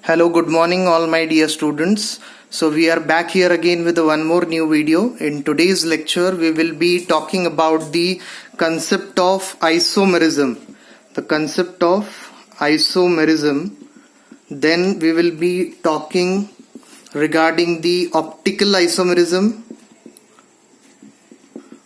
Hello, good morning all my dear students. So we are back here again with one more new video. In today's lecture we will be talking about the concept of isomerism. The concept of isomerism. Then we will be talking regarding the optical isomerism.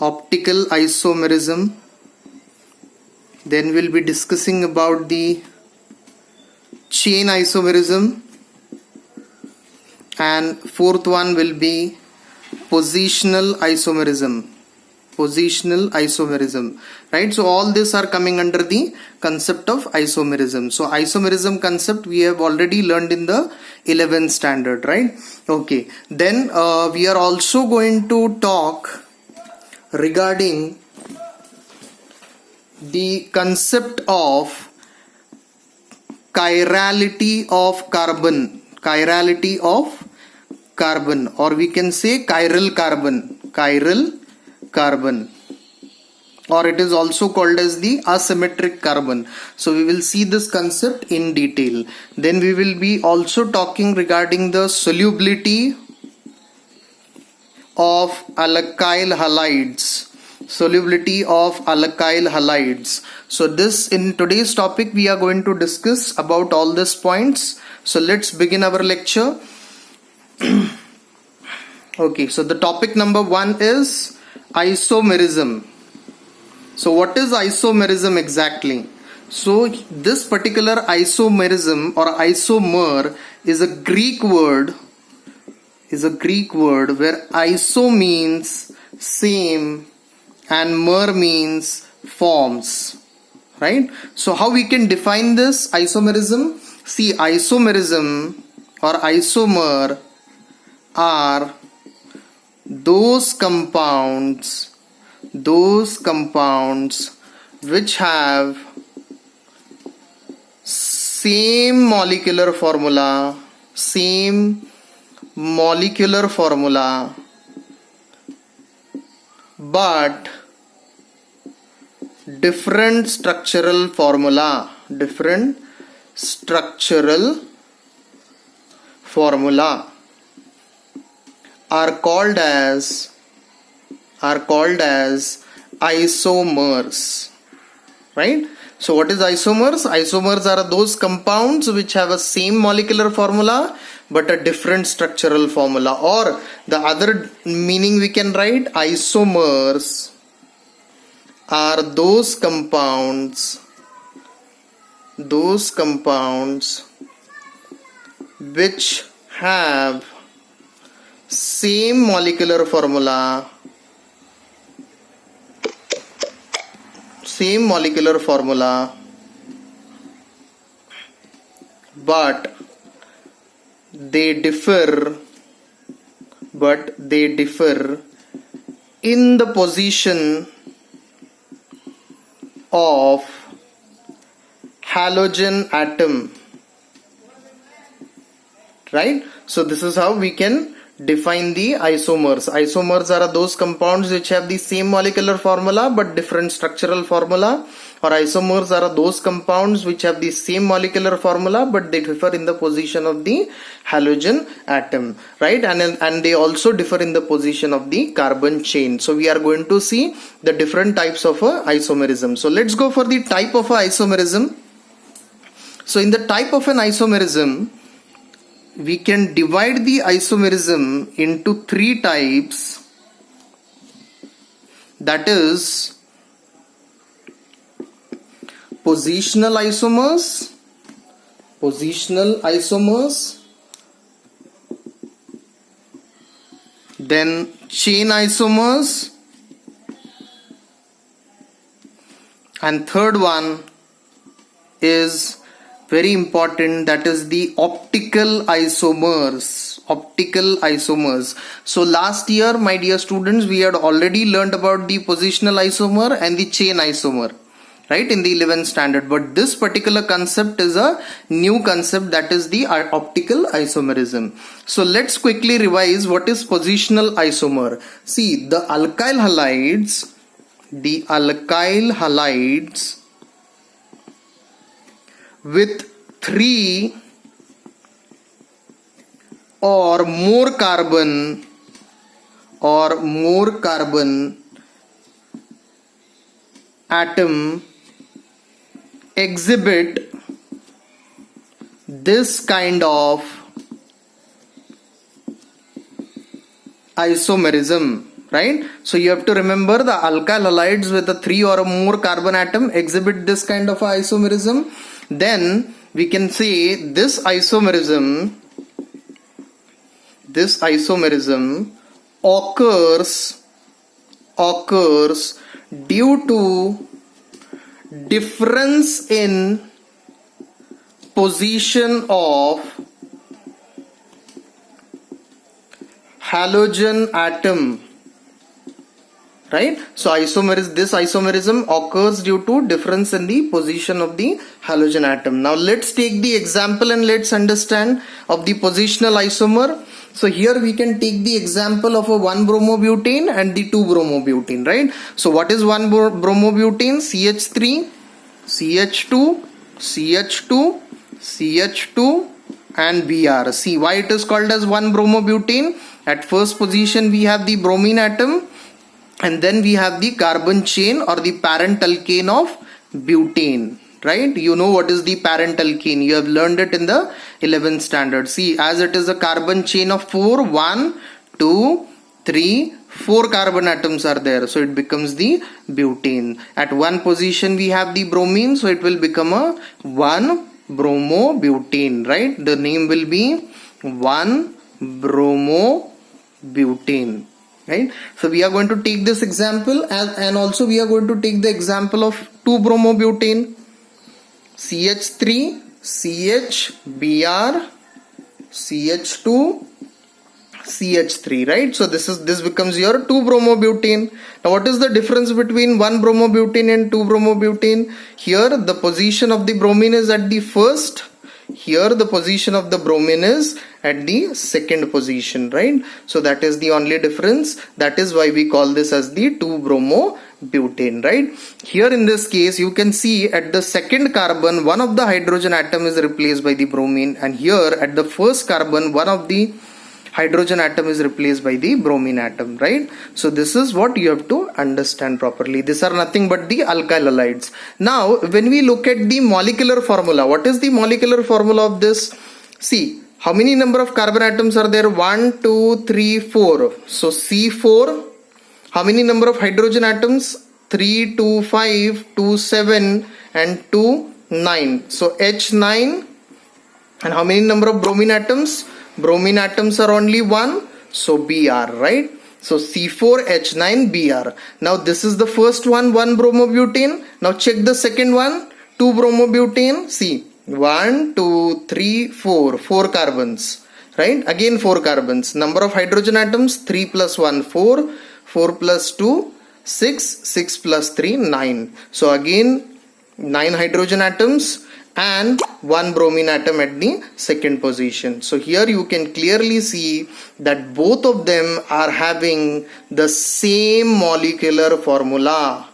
Optical isomerism. Then we'll be discussing about the chain isomerism, and fourth one will be positional isomerism. Right? So all these are coming under the concept of isomerism. So isomerism concept we have already learned in the 11th standard, right? Okay, then we are also going to talk regarding the concept of chirality of carbon, or we can say chiral carbon, or it is also called as the asymmetric carbon. So we will see this concept in detail. Then we will be also talking regarding the solubility of alkyl halides. So this, in today's topic we are going to discuss about all these points. So let's begin our lecture. Okay, so the topic number 1 is isomerism. So what is isomerism exactly? So this particular isomerism or isomer is a Greek word where iso means same and mer means forms, right? So how we can define this isomerism? See, isomerism or isomer are those compounds which have same molecular formula but different structural formula are called as isomers, right? So what is isomers? Isomers are those compounds which have a same molecular formula but a different structural formula, or the other meaning we can write, isomers are those compounds which have same molecular formula but they differ in the position of halogen atom, right? So this is how we can define the isomers. Isomers are those compounds which have the same molecular formula but different structural formula, or isomers are those compounds which have the same molecular formula but they differ in the position of the halogen atom, right? And they also differ in the position of the carbon chain. So we are going to see the different types of isomerism. So let's go for the type of isomerism. So in the type of an isomerism, we can divide the isomerism into 3 types. That is positional isomers, then chain isomers, and third one is very important, that is the optical isomers. So last year, my dear students, we had already learned about the positional isomer and the chain isomer, right, in the 11th standard. But this particular concept is a new concept, that is the optical isomerism. So let's quickly revise what is positional isomer. See, the alkyl halides with 3 or more carbon atom exhibit this kind of isomerism, right? So you have to remember the alkyl halides with a 3 or more carbon atom exhibit this kind of isomerism. Then we can say this isomerism occurs due to difference in position of halogen atom, right? So this isomerism occurs due to difference in the position of the halogen atom. Now let's take the example and let's understand of the positional isomer. So here we can take the example of a 1-bromobutane and the 2-bromobutane, right? So what is 1-bromobutane? CH3, CH2, CH2, CH2 and Br. See why it is called as 1-bromobutane. At first position we have the bromine atom, and then we have the carbon chain or the parent alkane of butane, right? You know what is the parent alkane. You have learned it in the 11th standard. See, as it is a carbon chain of 4, 1, 2, 3, 4 carbon atoms are there. So it becomes the butane. At one position we have the bromine. So it will become a 1-bromobutane, right? The name will be 1-bromobutane. Right? So we are going to take this example and also we are going to take the example of 2-bromobutane. CH3, CH, Br, CH2, CH3, right? So this becomes your 2-bromobutane. Now what is the difference between 1-bromobutane and 2-bromobutane? Here the position of the bromine is at the first. Here the position of the bromine is at the second position, right? So that is the only difference. That is why we call this as the 2-bromobutane, right? Here in this case you can see at the second carbon one of the hydrogen atom is replaced by the bromine, and here at the first carbon one of the hydrogen atom is replaced by the bromine atom, right? So this is what you have to understand properly. These are nothing but the alkyl halides. Now when we look at the molecular formula, what is the molecular formula of this? See, how many number of carbon atoms are there? 1, 2, 3, 4. So C4. How many number of hydrogen atoms? 3, 2, 5, 2, 7 and 2, 9. So H9. And how many number of bromine atoms? Bromine atoms are only 1. So Br, right? So C4H9Br. Now this is the first one, 1-bromobutane. Now check the second one, 2-bromobutane. See, 1, 2, 3, 4. 4 carbons, right? Again 4 carbons. Number of hydrogen atoms, 3 plus 1, 4. 4 plus 2, 6. 6 plus 3, 9. So again 9 hydrogen atoms and 1 bromine atom at the second position. So here you can clearly see that both of them are having the same molecular formula.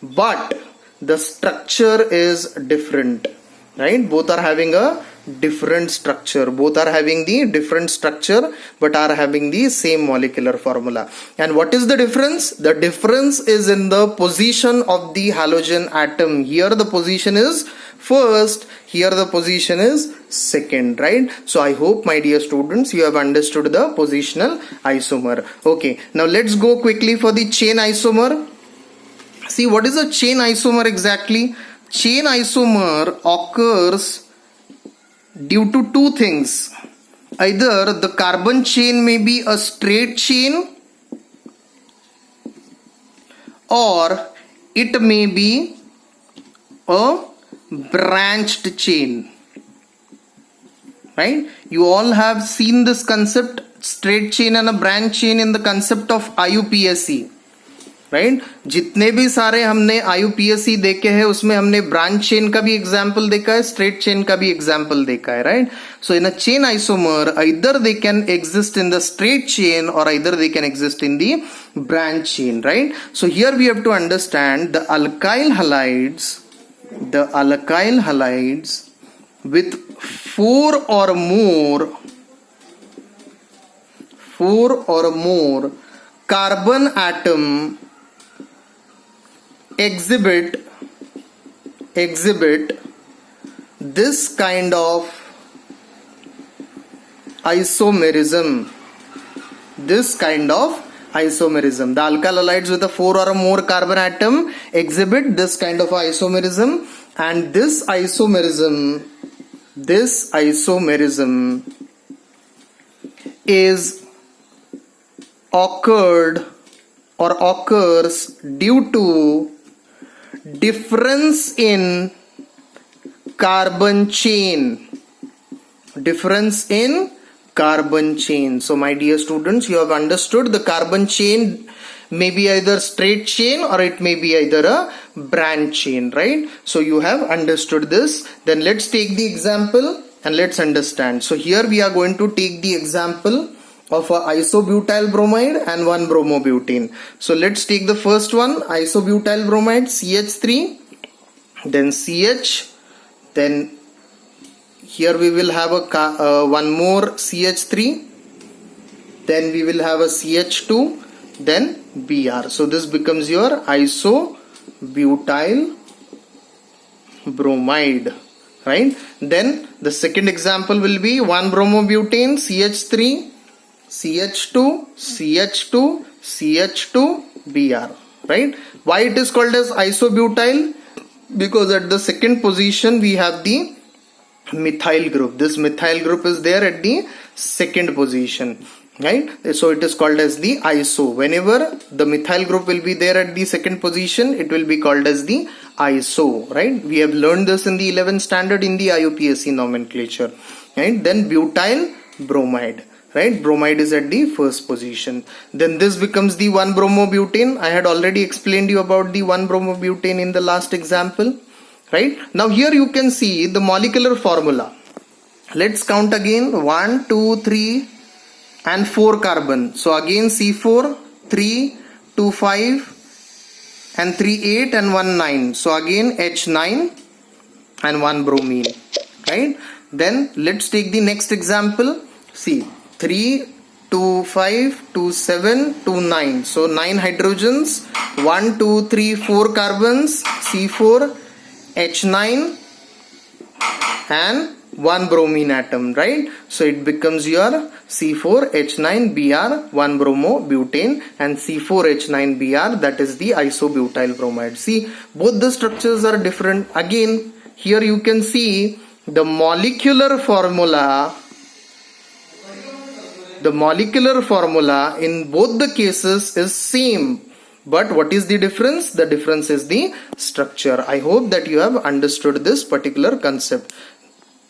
But the structure is different, right? Both are having a different structure. Both are having the different structure but are having the same molecular formula. And what is the difference? The difference is in the position of the halogen atom. Here the position is first, here the position is second, right? So I hope, my dear students, you have understood the positional isomer. Okay, now let's go quickly for the chain isomer. See, what is a chain isomer exactly? Chain isomer occurs due to two things. Either the carbon chain may be a straight chain or it may be a branched chain, right? You all have seen this concept, straight chain and a branch chain, in the concept of IUPAC, right? जितने भी सारे हमने IUPAC देखे हैं उसमें हमने branch chain का भी एग्जांपल देखा है, स्ट्रेट चेन का भी एग्जांपल देखा है, right? So in a chain isomer either they can exist in the straight chain or either they can exist in the branch chain, right? So here we have to understand the alkyl halides the alkyl halides with four or more carbon atom exhibit this kind of isomerism. The alkyl halides with a 4 or more carbon atom exhibit this kind of isomerism, and this isomerism is occurs due to difference in carbon chain. So my dear students, you have understood the carbon chain may be either straight chain or it may be either a branch chain, right? So you have understood this. Then let's take the example and let's understand. So here we are going to take the example of a isobutyl bromide and one bromobutane. So let's take the first one, isobutyl bromide, CH3, then CH, then here we will have a one more CH3, then we will have a CH2, then Br. So this becomes your isobutyl bromide, right? Then the second example will be one bromobutane, CH3, CH2, CH2, CH2, Br, right? Why it is called as isobutyl? Because at the second position we have the methyl group. This methyl group is there at the second position, right? So it is called as the iso. Whenever the methyl group will be there at the second position, it will be called as the iso, right? We have learned this in the 11th standard in the IUPAC nomenclature, right? Then butyl bromide, right? Bromide is at the first position. Then this becomes the 1-bromobutane. I had already explained you about the 1-bromobutane in the last example, right? Now here you can see the molecular formula. Let's count again. 1, 2, 3 and 4 carbon. So again C4, 3, 2, 5 and 3, 8 and 1, 9. So again H9 and 1 bromine, right? Then let's take the next example. See, 3, 2, 5, 2, 7, 2, 9. So 9 hydrogens, 1, 2, 3, 4 carbons, C4, H9 and 1 bromine atom, right? So it becomes your C4H9Br, 1-bromobutane, and C4H9Br, that is the isobutyl bromide. See, both the structures are different. Again, here you can see the molecular formula. The molecular formula in both the cases is same. But what is the difference? The difference is the structure. I hope that you have understood this particular concept.